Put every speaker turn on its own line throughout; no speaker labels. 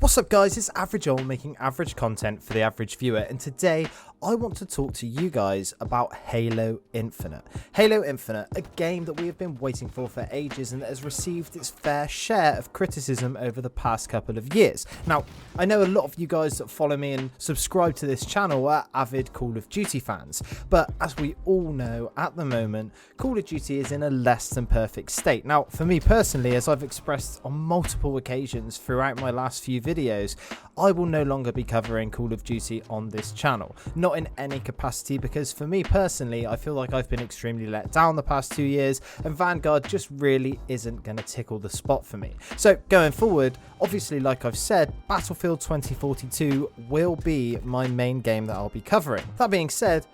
What's up guys, it's Average Owl making average content for the average viewer, and today I want to talk to you guys about Halo Infinite. Halo Infinite, a game that we have been waiting for ages and that has received its fair share of criticism over the past couple of years. Now, I know a lot of you guys that follow me and subscribe to this channel are avid Call of Duty fans, but as we all know at the moment, Call of Duty is in a less than perfect state. Now, for me personally, as I've expressed on multiple occasions throughout my last few videos, I will no longer be covering Call of Duty on this channel. Not in any capacity, because for me personally, I feel like I've been extremely let down the past 2 years, and Vanguard just really isn't going to tickle the spot for me. So going forward, obviously, like I've said, Battlefield 2042 will be my main game that I'll be covering. That being said,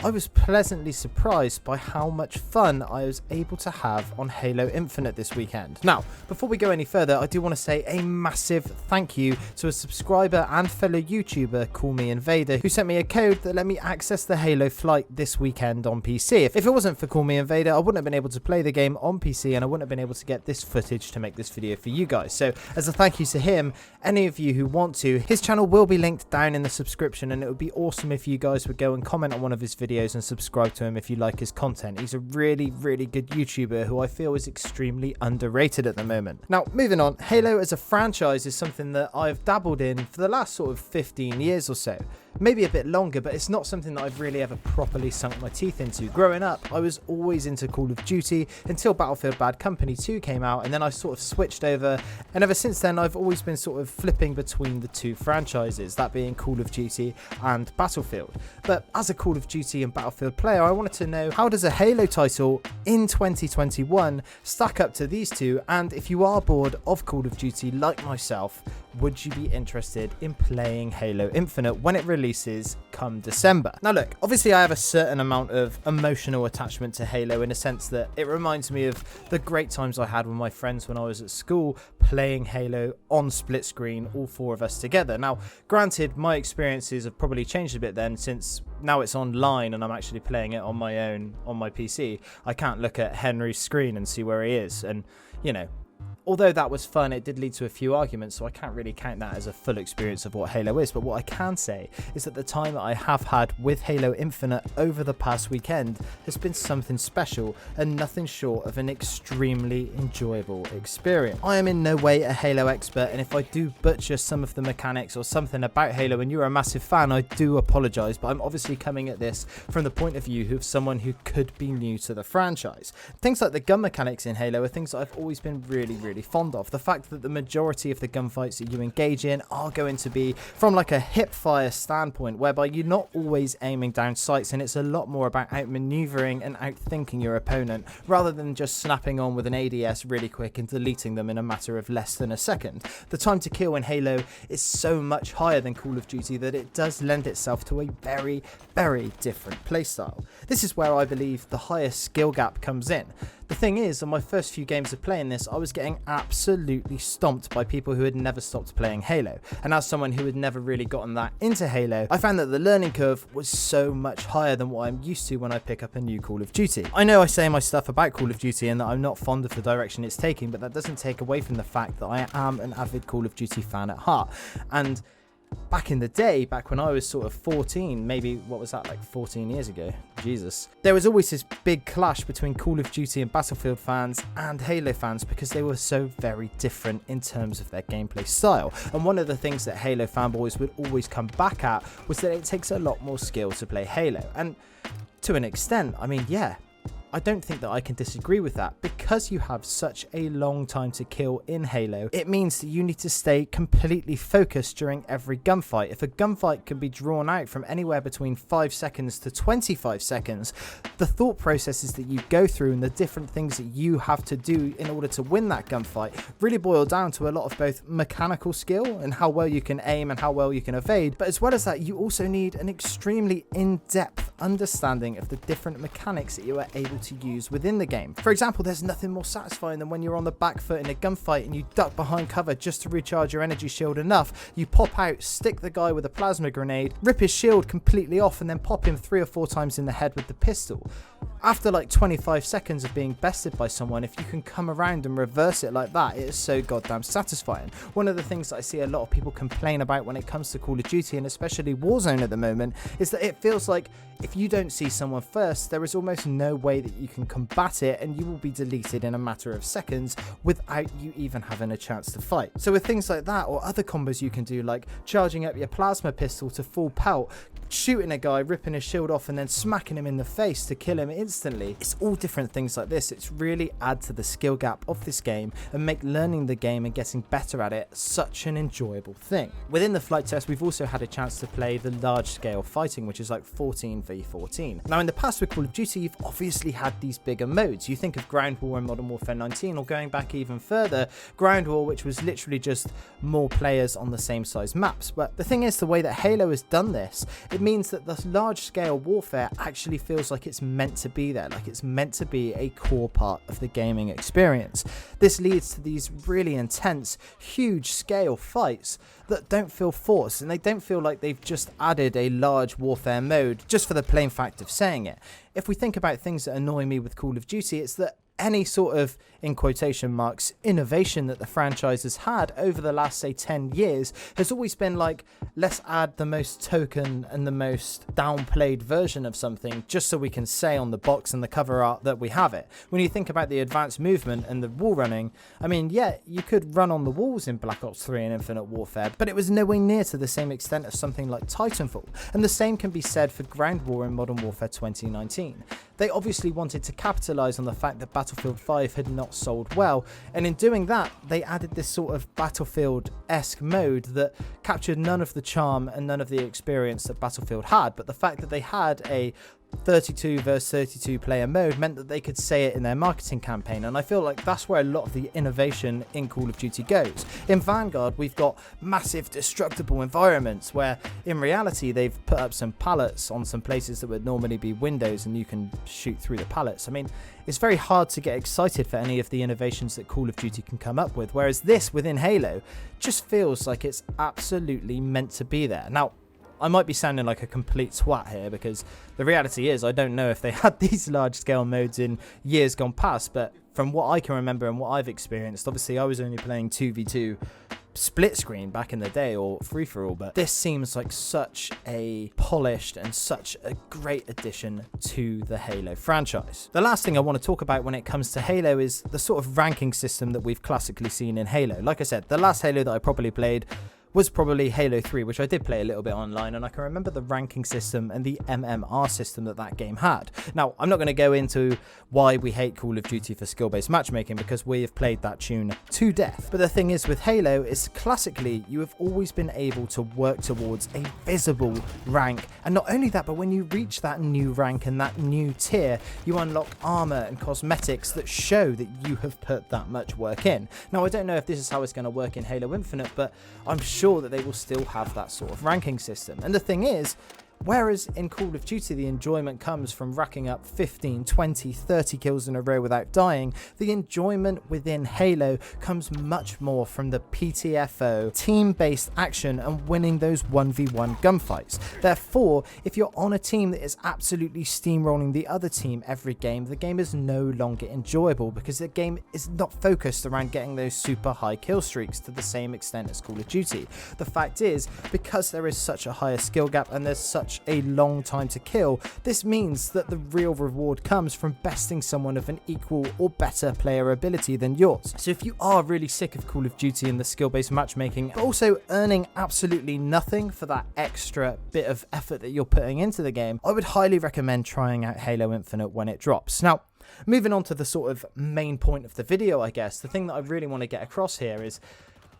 I was pleasantly surprised by how much fun I was able to have on Halo Infinite this weekend. Now, before we go any further, I do want to say a massive thank you to a subscriber and fellow YouTuber, Call Me Invader, who sent me a code that let me access the Halo flight this weekend on PC. If it wasn't for Call Me Invader, I wouldn't have been able to play the game on PC, and I wouldn't have been able to get this footage to make this video for you guys. So as a thank you to him, any of you who want to, his channel will be linked down in the subscription, and it would be awesome if you guys would go and comment on one of his videos and subscribe to him if you like his content. He's a really good YouTuber who I feel is extremely underrated at the moment. Now, moving on, Halo as a franchise is something that I've dabbled in for the last sort of 15 years or so. Maybe a bit longer, but it's not something that I've really ever properly sunk my teeth into. Growing up, I was always into Call of Duty until Battlefield Bad Company 2 came out, and then I sort of switched over, and ever since then I've always been sort of flipping between the two franchises, that being Call of Duty and Battlefield. But as a Call of Duty and Battlefield player, I wanted to know, how does a Halo title in 2021 stack up to these two, and if you are bored of Call of Duty like myself, would you be interested in playing Halo Infinite when it releases come December? Now look, obviously I have a certain amount of emotional attachment to Halo, in a sense that it reminds me of the great times I had with my friends when I was at school playing Halo on split screen, all four of us together. Now granted, my experiences have probably changed a bit then, since now it's online and I'm actually playing it on my own on my PC. I can't look at Henry's screen and see where he is, and you know, although that was fun, it did lead to a few arguments, so I can't really count that as a full experience of what Halo is. But what I can say is that the time that I have had with Halo Infinite over the past weekend has been something special and nothing short of an extremely enjoyable experience. I am in no way a Halo expert, and if I do butcher some of the mechanics or something about Halo and you're a massive fan, I do apologise, but I'm obviously coming at this from the point of view of someone who could be new to the franchise. Things like the gun mechanics in Halo are things that I've always been really fond of. The fact that the majority of the gunfights that you engage in are going to be from like a hip fire standpoint, whereby you're not always aiming down sights, and it's a lot more about outmaneuvering and outthinking your opponent, rather than just snapping on with an ADS really quick and deleting them in a matter of less than a second. The time to kill in Halo is so much higher than Call of Duty that it does lend itself to a very different playstyle. This is where I believe the highest skill gap comes in. The thing is, on my first few games of playing this, I was getting absolutely stomped by people who had never stopped playing Halo. And as someone who had never really gotten that into Halo, I found that the learning curve was so much higher than what I'm used to when I pick up a new Call of Duty. I know I say my stuff about Call of Duty and that I'm not fond of the direction it's taking, but that doesn't take away from the fact that I am an avid Call of Duty fan at heart. And back in the day, back when I was sort of 14, maybe, what was that, like 14 years ago? Jesus. There was always this big clash between Call of Duty and Battlefield fans and Halo fans, because they were so very different in terms of their gameplay style. And one of the things that Halo fanboys would always come back at was that it takes a lot more skill to play Halo. And to an extent, I mean, yeah, I don't think that I can disagree with that. Because you have such a long time to kill in Halo, it means that you need to stay completely focused during every gunfight. If a gunfight can be drawn out from anywhere between 5 seconds to 25 seconds, the thought processes that you go through and the different things that you have to do in order to win that gunfight really boil down to a lot of both mechanical skill and how well you can aim and how well you can evade, but as well as that, you also need an extremely in-depth understanding of the different mechanics that you are able to use within the game. For example, there's nothing more satisfying than when you're on the back foot in a gunfight and you duck behind cover just to recharge your energy shield enough. You pop out, stick the guy with a plasma grenade, rip his shield completely off, and then pop him 3 or 4 times in the head with the pistol. After like 25 seconds of being bested by someone, if you can come around and reverse it like that, it is so goddamn satisfying. One of the things that I see a lot of people complain about when it comes to Call of Duty, and especially Warzone at the moment, is that it feels like if you don't see someone first, there is almost no way that you can combat it, and you will be deleted in a matter of seconds without you even having a chance to fight. So with things like that, or other combos you can do, like charging up your plasma pistol to full pelt, shooting a guy, ripping his shield off, and then smacking him in the face to kill him instantly. It's all different things like this. It's really add to the skill gap of this game and make learning the game and getting better at it such an enjoyable thing. Within the flight test, we've also had a chance to play the large scale fighting, which is like 14v14. Now in the past with Call of Duty, you've obviously had these bigger modes. You think of Ground War in Modern Warfare 19, or going back even further, Ground War, which was literally just more players on the same size maps. But the thing is, the way that Halo has done this, it means that the large scale warfare actually feels like it's meant to be there, like it's meant to be a core part of the gaming experience. This leads to these really intense, huge scale fights that don't feel forced, and they don't feel like they've just added a large warfare mode just for the plain fact of saying it. If we think about things that annoy me with Call of Duty, it's that any sort of, in quotation marks, innovation that the franchise has had over the last, say, 10 years has always been like, let's add the most token and the most downplayed version of something just so we can say on the box and the cover art that we have it. When you think about the advanced movement and the wall running, I mean, yeah, you could run on the walls in Black Ops 3 and Infinite Warfare, but it was nowhere near to the same extent as something like Titanfall. And the same can be said for Ground War in Modern Warfare 2019. They obviously wanted to capitalize on the fact that Battlefield 5 had not sold well, and in doing that, they added this sort of Battlefield-esque mode that captured none of the charm and none of the experience that Battlefield had, but the fact that they had a 32 versus 32 player mode meant that they could say it in their marketing campaign, and I feel like that's where a lot of the innovation in Call of Duty goes. In Vanguard, we've got massive destructible environments where in reality they've put up some pallets on some places that would normally be windows, and you can shoot through the pallets. I mean, it's very hard to get excited for any of the innovations that Call of Duty can come up with, whereas this within Halo just feels like it's absolutely meant to be there. Now, I might be sounding like a complete twat here, because the reality is I don't know if they had these large scale modes in years gone past, but from what I can remember and what I've experienced, obviously I was only playing 2v2 split screen back in the day, or free for all, but this seems like such a polished and such a great addition to the Halo franchise. The last thing I want to talk about when it comes to Halo is the sort of ranking system that we've classically seen in Halo. Like I said, the last Halo that I probably played was probably Halo 3, which I did play a little bit online, and I can remember the ranking system and the MMR system that game had. Now, I'm not going to go into why we hate Call of Duty for skill-based matchmaking, because we have played that tune to death. But the thing is with Halo is classically you have always been able to work towards a visible rank, and not only that, but when you reach that new rank and that new tier, you unlock armor and cosmetics that show that you have put that much work in. Now, I don't know if this is how it's going to work in Halo Infinite, but I'm sure that they will still have that sort of ranking system. And the thing is, whereas in Call of Duty the enjoyment comes from racking up 15, 20, 30 kills in a row without dying, the enjoyment within Halo comes much more from the PTFO, team-based action, and winning those 1v1 gunfights. Therefore, if you're on a team that is absolutely steamrolling the other team every game, the game is no longer enjoyable, because the game is not focused around getting those super high kill streaks to the same extent as Call of Duty. The fact is, because there is such a higher skill gap and there's such a long time to kill, this means that the real reward comes from besting someone of an equal or better player ability than yours. So if you are really sick of Call of Duty and the skill-based matchmaking, but also earning absolutely nothing for that extra bit of effort that you're putting into the game, I would highly recommend trying out Halo Infinite when it drops. Now, moving on to the sort of main point of the video, I guess, the thing that I really want to get across here is,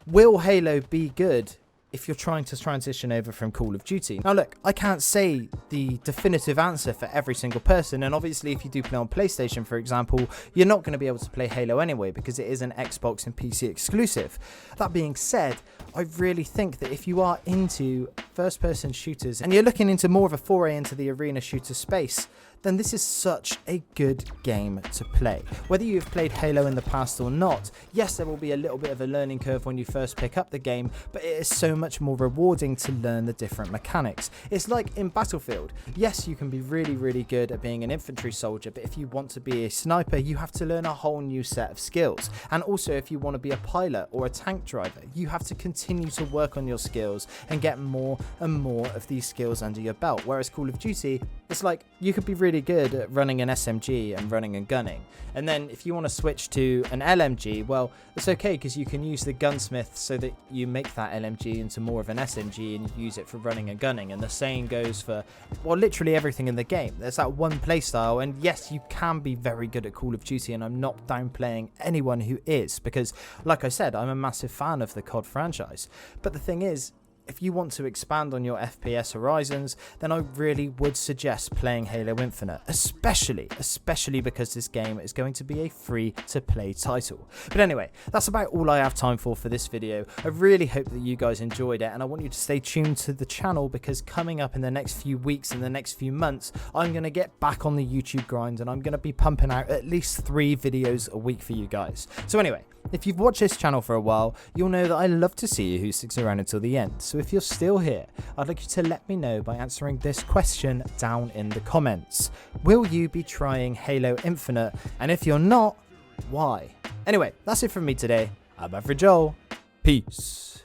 will Halo be good if you're trying to transition over from Call of Duty. Now look, I can't say the definitive answer for every single person, and obviously if you do play on PlayStation, for example, you're not going to be able to play Halo anyway because it is an Xbox and PC exclusive. That being said, I really think that if you are into first-person shooters and you're looking into more of a foray into the arena shooter space, then this is such a good game to play. Whether you've played Halo in the past or not, yes, there will be a little bit of a learning curve when you first pick up the game, but it is so much more rewarding to learn the different mechanics. It's like in Battlefield. Yes, you can be really good at being an infantry soldier, but if you want to be a sniper, you have to learn a whole new set of skills. And also, if you want to be a pilot or a tank driver, you have to continue to work on your skills and get more and more of these skills under your belt. Whereas Call of Duty, it's like you could be really good at running an SMG and running and gunning, and then if you want to switch to an LMG, well, it's okay because you can use the gunsmith so that you make that LMG into more of an SMG and use it for running and gunning. And the same goes for, well, literally everything in the game. There's that one playstyle, and yes, you can be very good at Call of Duty, and I'm not downplaying anyone who is, because like I said, I'm a massive fan of the COD franchise. But the thing is, if you want to expand on your FPS horizons, then I really would suggest playing Halo Infinite, especially because this game is going to be a free-to-play title. But anyway, that's about all I have time for this video. I really hope that you guys enjoyed it, and I want you to stay tuned to the channel, because coming up in the next few weeks, in the next few months, I'm going to get back on the YouTube grind, and I'm going to be pumping out at least 3 videos a week for you guys. So anyway, if you've watched this channel for a while, you'll know that I love to see who sticks around until the end. So if you're still here, I'd like you to let me know by answering this question down in the comments. Will you be trying Halo Infinite? And if you're not, why? Anyway, that's it from me today. I'm Average Joel. Peace.